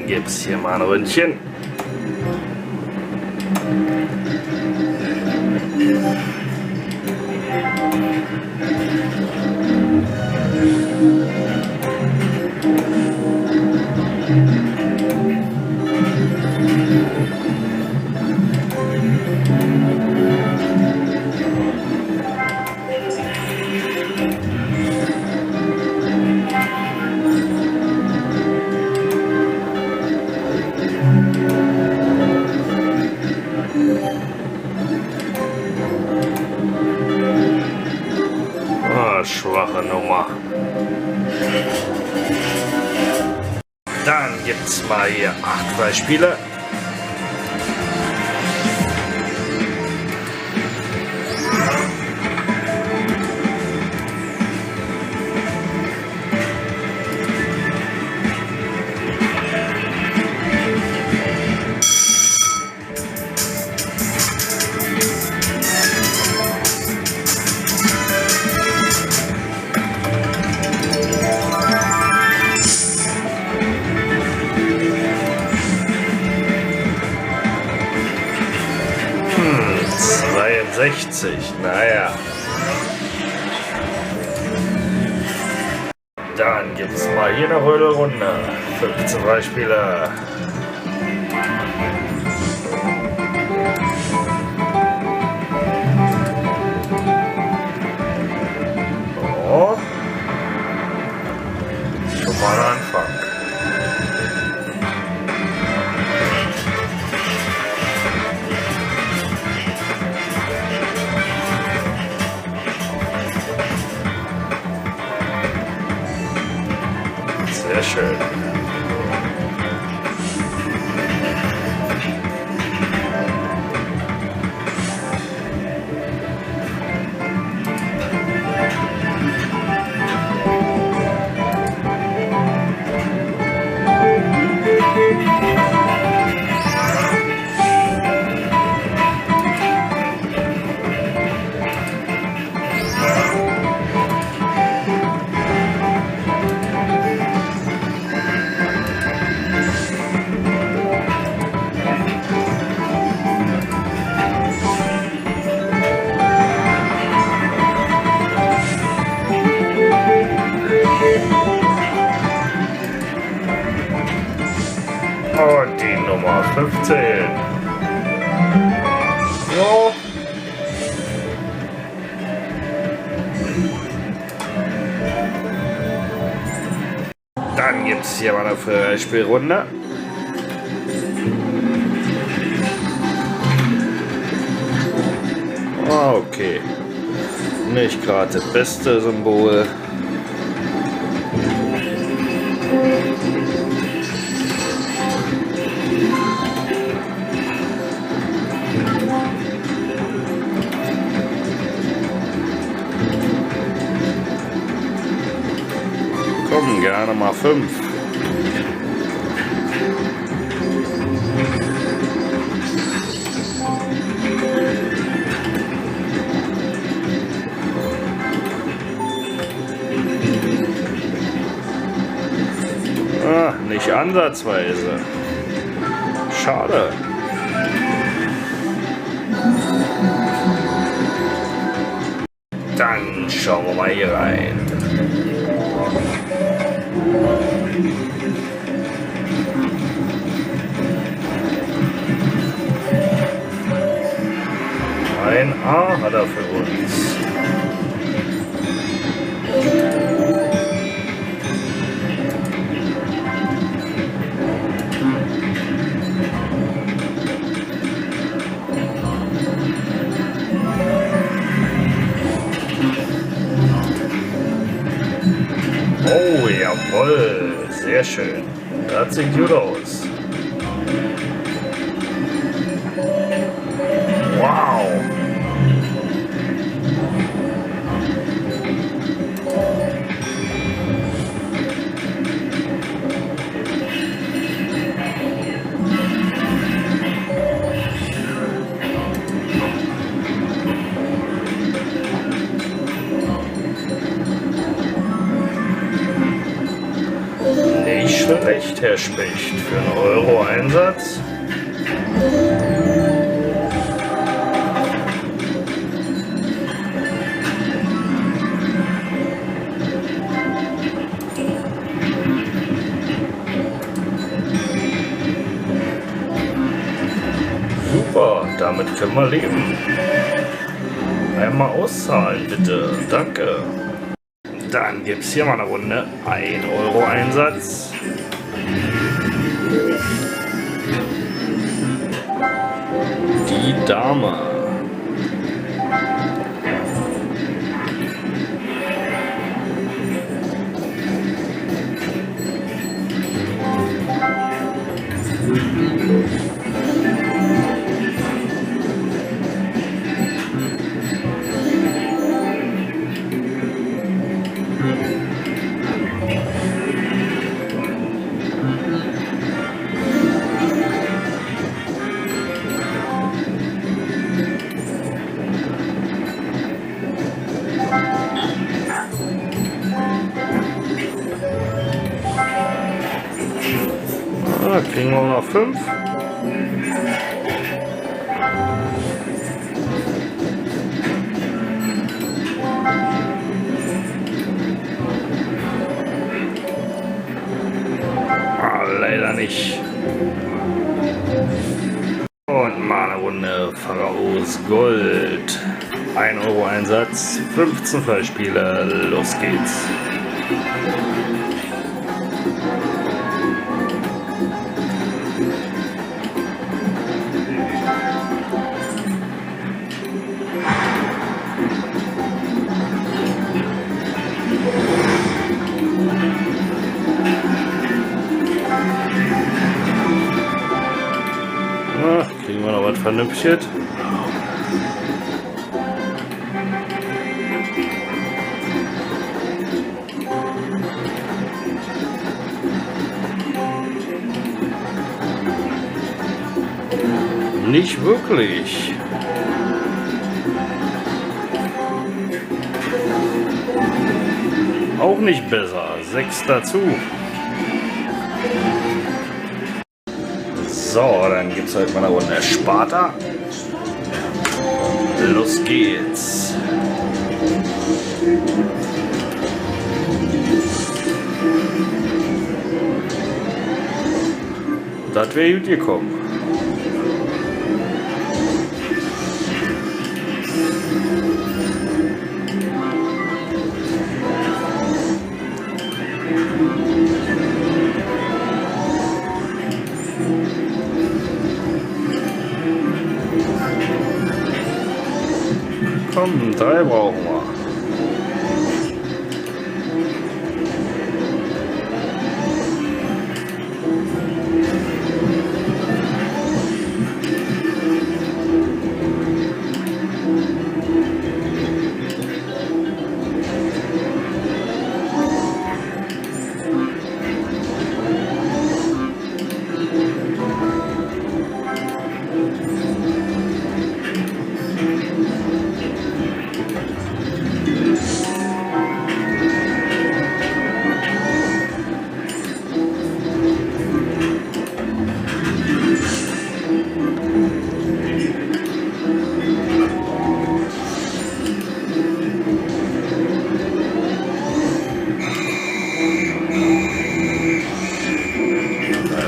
gibt's hier mal ein Ründchen. Schwache Nummer. Dann gibt's mal hier 8 Beispiele. Naja. Dann gibt's mal hier eine Rödelrunde. 15 Beispiele. Oh. Schon mal ein Anfang. Sehr schön. Und die Nummer 15. So. Dann gibt es hier mal eine Freispielrunde. Okay. Nicht gerade das beste Symbol. Komm, gerne mal 5. Ah, nicht ansatzweise. Schade. Dann schauen wir mal hier rein. Ein A hat er für uns. Oh, jawohl, sehr schön. Das sieht gut aus. Wow. Nicht schlecht. nicht, Herr Specht. Für einen Euro Einsatz. Super, damit können wir leben. Einmal auszahlen, bitte. Danke. Dann gibt es hier mal eine Runde. 1 Euro Einsatz. Die Dame. Kriegen wir noch 5. Leider nicht. Und mal eine Runde Pharaos Gold. 1 Euro Einsatz, 15 Freispiele, los geht's. Kriegen wir noch was Vernünftiges? Nicht wirklich. Auch nicht besser. 6 dazu. So, dann gibt es heute mal eine Runde Sparta. Los geht's. Das wäre gut gekommen. Komm, 3 brauchen wir.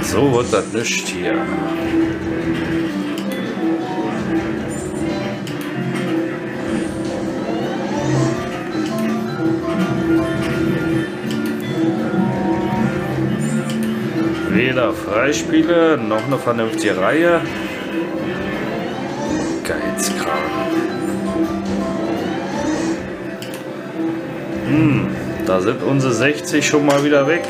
So wird das nicht hier. Weder Freispiele noch eine vernünftige Reihe. Geizkram. Da sind unsere 60 schon mal wieder weg.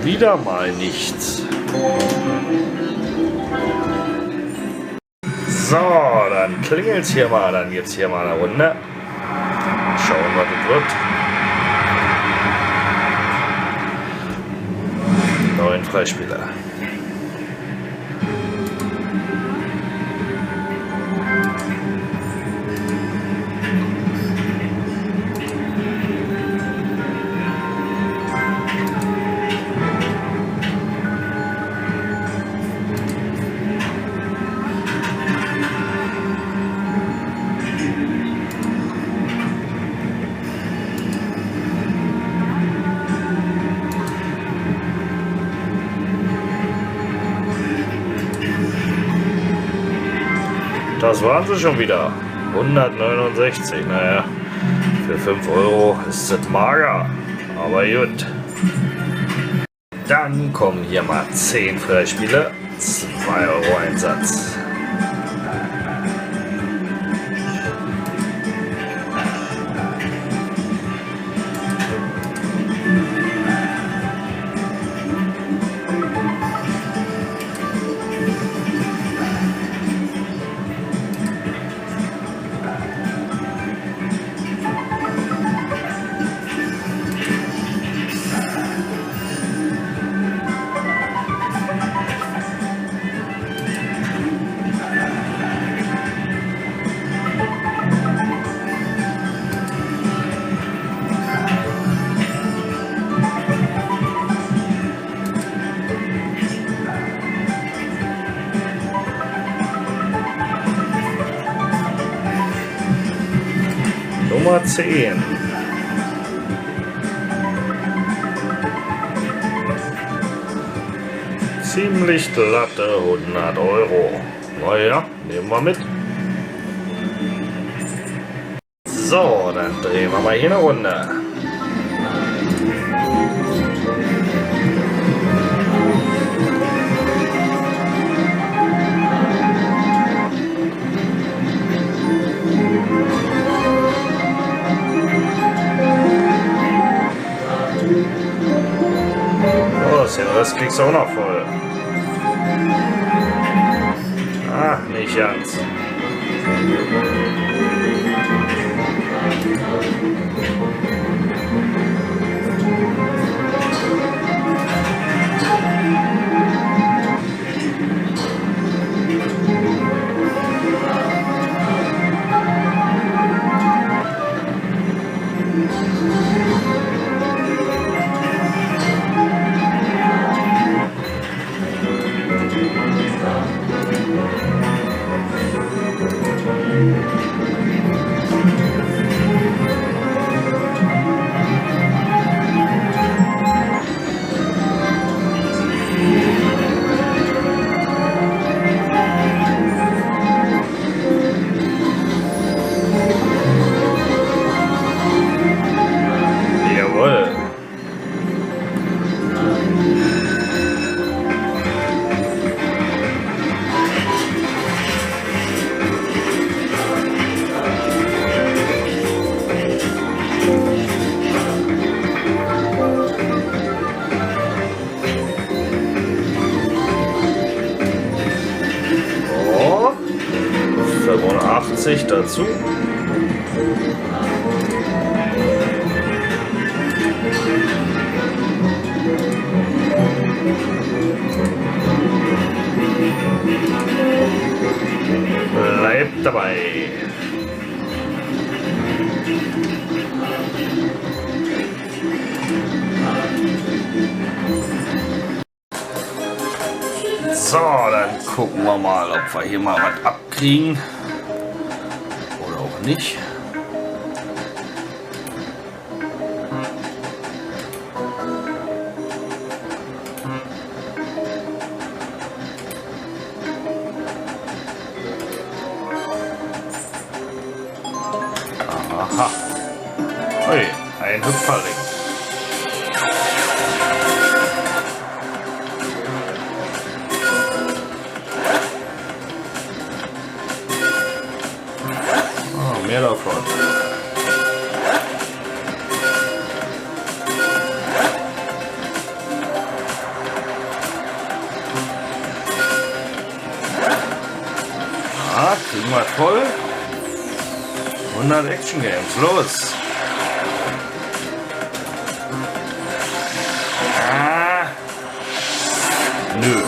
Wieder mal nichts. So, dann klingelt's hier mal. Dann gibt's hier mal eine Runde. Schauen, was das wird. 9 Freispieler. Was waren sie schon wieder? 169, naja, für 5 Euro ist das mager, aber gut. Dann kommen hier mal 10 Freispiele, 2 Euro Einsatz. Nummer 10. Ziemlich glatte 100 Euro. Naja, nehmen wir mit. So, dann drehen wir mal hier eine Runde. Den Rest kriegst du auch noch voll. Ah, nicht ganz. Dazu. Bleibt dabei. So, dann gucken wir mal, ob wir hier mal was abkriegen. Nicht. Aha. Ui, ein Hüpferling. Mehr davon. Ah, kriegen wir voll. 100 Action Games, los. Ah. Nö.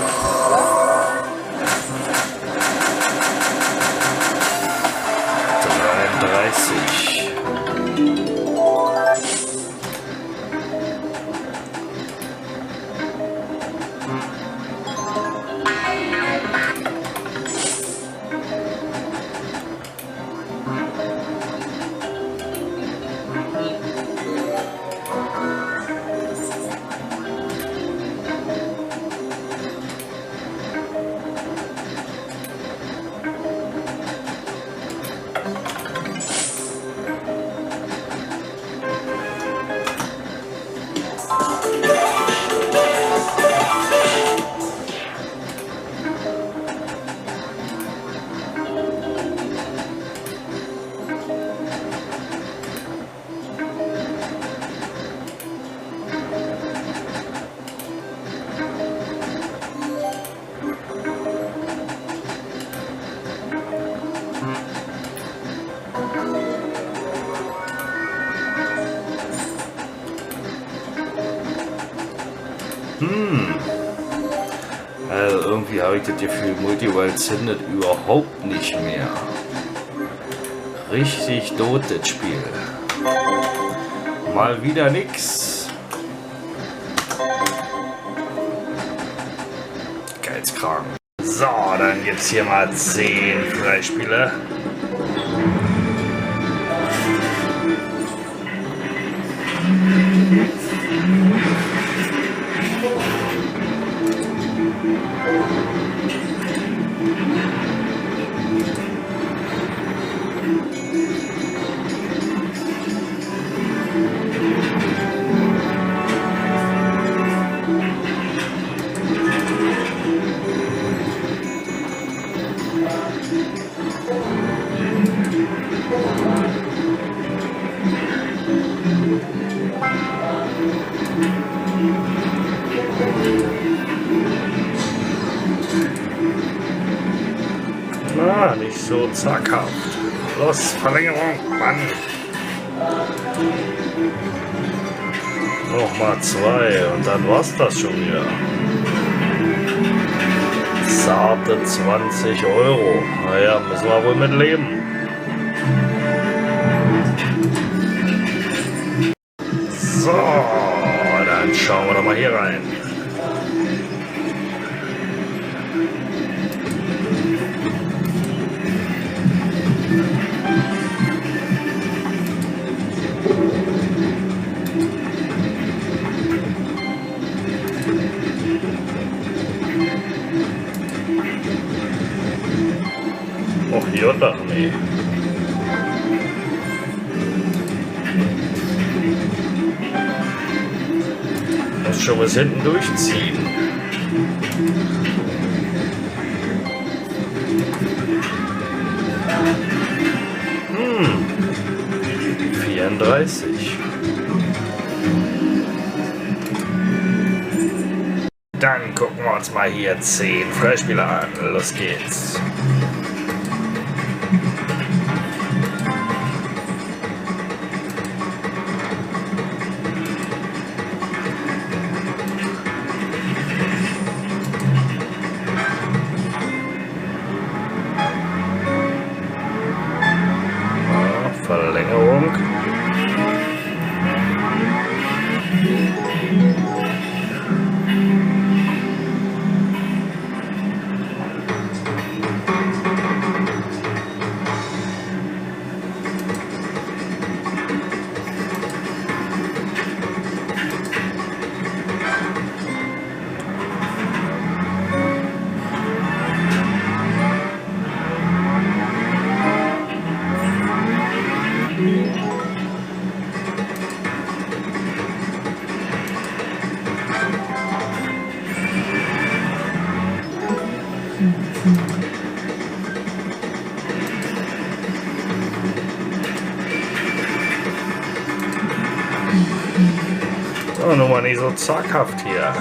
Also irgendwie habe ich das Gefühl, Multiworld zündet überhaupt nicht mehr. Richtig tot das Spiel. Mal wieder nix. Geizkragen. So, dann gibt's hier mal 10 Freispiele. Na, nicht so zackhaft. Los, Verlängerung, Mann. Nochmal 2 und dann war's das schon wieder. Zarte 20 Euro. Naja, müssen wir wohl mit leben. So, dann schauen wir doch mal hier rein. Och, hier doch, nee. Muss schon was hinten durchziehen. Hm. 34. Dann gucken wir uns mal hier 10 Freispiele an. Los geht's. Verlängerung. Oh, nur mal nicht so zackhaft hier.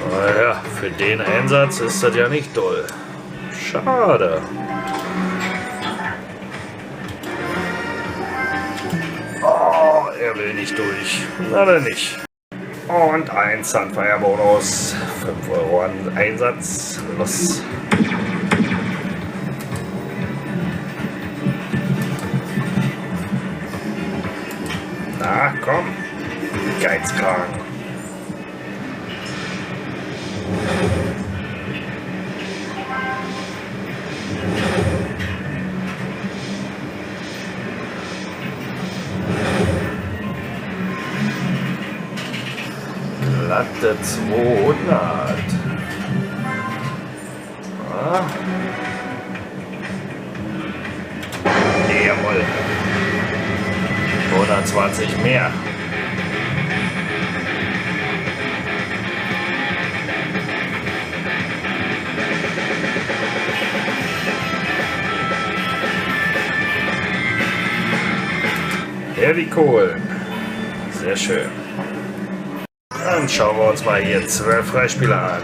Naja, für den Einsatz ist das ja nicht doll. Schade. Oh, er will nicht durch. Na dann nicht. Und ein Sunfire-Bonus. 5 Euro an Einsatz. Los. Na komm. Geizkragen. Glatte 200. Ah. Jawohl. 120 mehr. Heavy Kohlen. Sehr schön. Dann schauen wir uns mal hier 12 Freispieler an.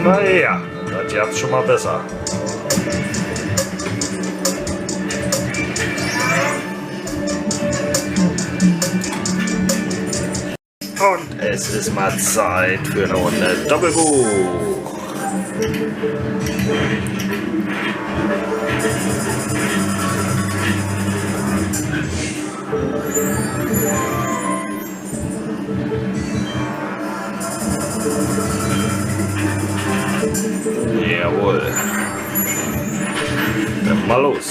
Naja, das jetzt schon mal besser. Und es ist mal Zeit für eine Runde Doppelbuch. Jawohl. Dann mal los.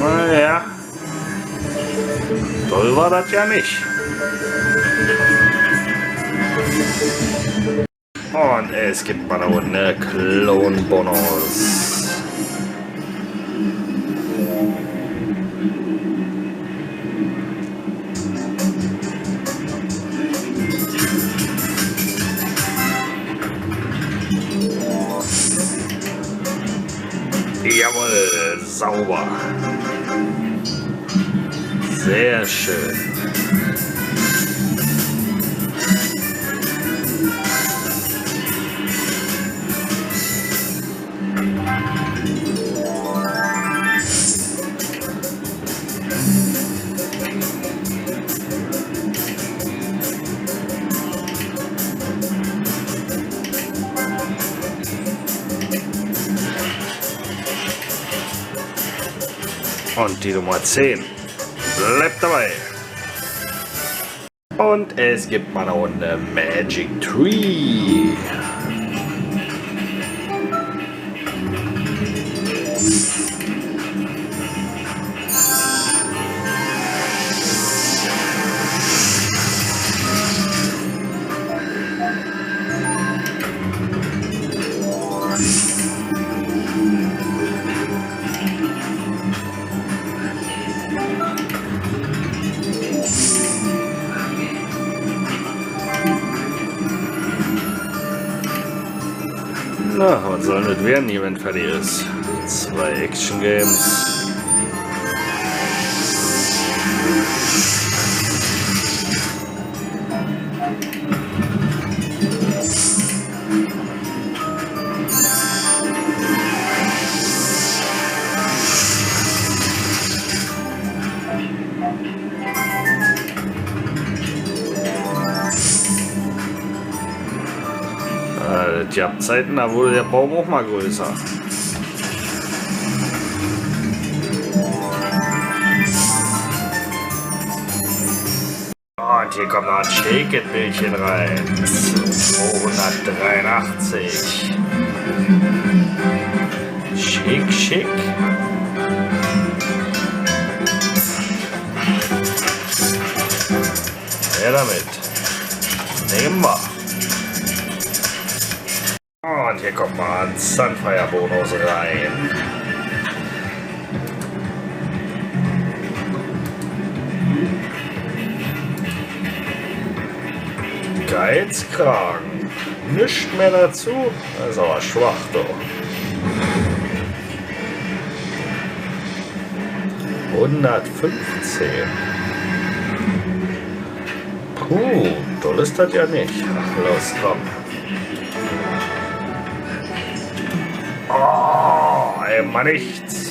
Naja, toll war das ja nicht. Und es gibt mal eine Runde Klonbonus. Jawohl, sauber. Sehr schön. Und die Nummer 10 bleibt dabei. Und es gibt mal eine Runde Magic Tree. Na, was soll das werden, hier, wenn fertig ist? 2 Action Games. Die Zeiten, da wurde der Baum auch mal größer. Und Und hier kommt noch ein Shake-It-Bildchen rein. 283. Schick, schick. Her damit. Nehmen wir. Und hier kommt mal ein Sunfire-Bonus rein. Geizkragen. Nichts mehr dazu. Das ist aber schwach, doch. 115. Puh, toll ist das ja nicht. Ach, los, komm. Oh, immer nichts.